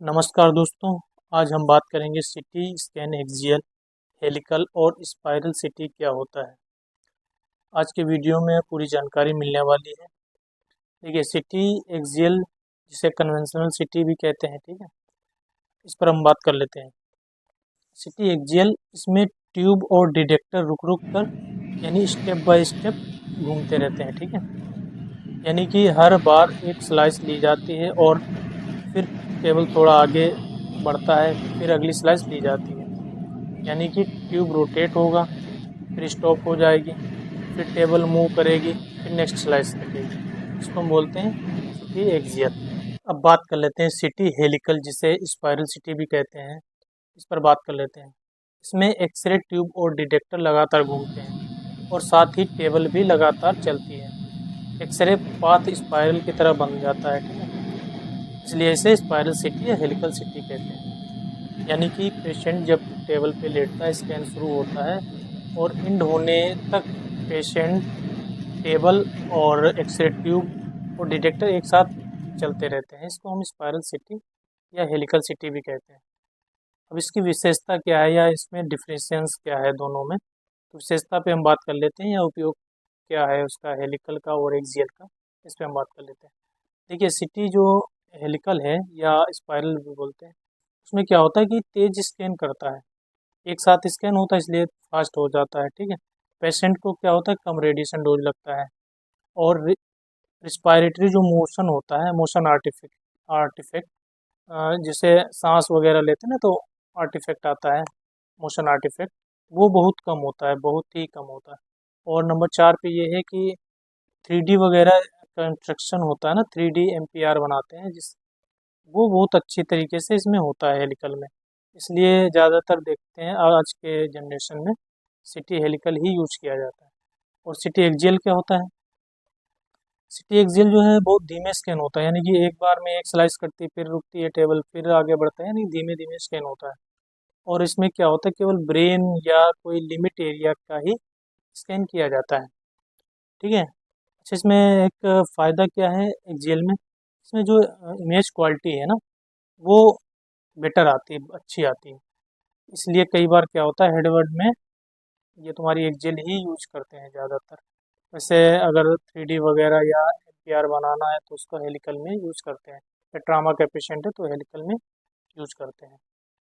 नमस्कार दोस्तों। आज हम बात करेंगे सीटी स्कैन एक्सियल, हेलिकल और स्पाइरल सीटी क्या होता है। आज के वीडियो में पूरी जानकारी मिलने वाली है। देखिए, सीटी एक्सियल जिसे कन्वेंशनल सीटी भी कहते हैं, ठीक है, इस पर हम बात कर लेते हैं। सीटी एक्सियल, इसमें ट्यूब और डिटेक्टर रुक रुक कर यानी स्टेप बाय स्टेप घूमते रहते हैं, ठीक है। यानी कि हर बार एक स्लाइस ली जाती है और फिर टेबल थोड़ा आगे बढ़ता है, फिर अगली स्लाइस ली जाती है। यानी कि ट्यूब रोटेट होगा, फिर स्टॉप हो जाएगी, फिर टेबल मूव करेगी, फिर नेक्स्ट स्लाइस लगेगी। इसको हम बोलते हैं सिटी एक्सियल। अब बात कर लेते हैं सिटी हेलिकल, जिसे स्पाइरल सिटी भी कहते हैं। इस पर बात कर लेते हैं। इसमें एक्सरे ट्यूब और डिटेक्टर लगातार घूमते हैं और साथ ही टेबल भी लगातार चलती है। एक्सरे पाथ स्पाइरल की तरह बन जाता है, ठीक है, इसलिए इसे स्पाइरल सिटी या हेलिकल सिटी कहते हैं। यानी कि पेशेंट जब टेबल पे लेटता है, स्कैन शुरू होता है और एंड होने तक पेशेंट, टेबल और एक्सरे ट्यूब और डिटेक्टर एक साथ चलते रहते हैं। इसको हम स्पाइरल सिटी या हेलिकल सिटी भी कहते हैं। अब इसकी विशेषता क्या है या इसमें डिफरेंस क्या है दोनों में, तो विशेषता पे हम बात कर लेते हैं या उपयोग क्या है उसका हेलिकल का और एक्सियल का, इस पर हम बात कर लेते हैं। देखिए, सिटी जो हेलिकल है या स्पाइरल भी बोलते हैं, उसमें क्या होता है कि तेज स्कैन करता है, एक साथ स्कैन होता है इसलिए फास्ट हो जाता है, ठीक है। पेशेंट को क्या होता है, कम रेडिएशन डोज लगता है और रिस्पायरेटरी जो मोशन होता है, मोशन आर्टिफिक आर्टिफैक्ट, जिसे सांस वगैरह लेते हैं ना, तो आर्टिफैक्ट आता है, मोशन आर्टिफैक्ट, वो बहुत कम होता है, बहुत ही कम होता है। और नंबर 4 पे ये है कि 3D वगैरह कंस्ट्रक्शन होता है ना, 3D MPR बनाते हैं, जिस वो बहुत अच्छी तरीके से इसमें होता है हेलिकल में। इसलिए ज़्यादातर देखते हैं आज के जनरेशन में सिटी हेलिकल ही यूज किया जाता है। और सिटी एक्सियल क्या होता है? सिटी एक्सियल जो है बहुत धीमे स्कैन होता है, यानी कि एक बार में एक स्लाइस करती है, फिर रुकती है टेबल, फिर आगे बढ़ता है, यानी धीमे धीमे स्कैन होता है। और इसमें क्या होता है, केवल ब्रेन या कोई लिमिट एरिया का ही स्कैन किया जाता है, ठीक है। अच्छा, इसमें एक फ़ायदा क्या है एक्सियल में, इसमें जो इमेज क्वालिटी है ना, वो बेटर आती है, अच्छी आती है। इसलिए कई बार क्या होता है, हेडवर्ड में ये तुम्हारी एक्सेल ही यूज करते हैं ज़्यादातर। वैसे अगर 3D वगैरह या एपीआर बनाना है तो उसको हेलिकल में यूज करते हैं। फिर ट्रामा का पेशेंट है तो हेलिकल में यूज करते हैं।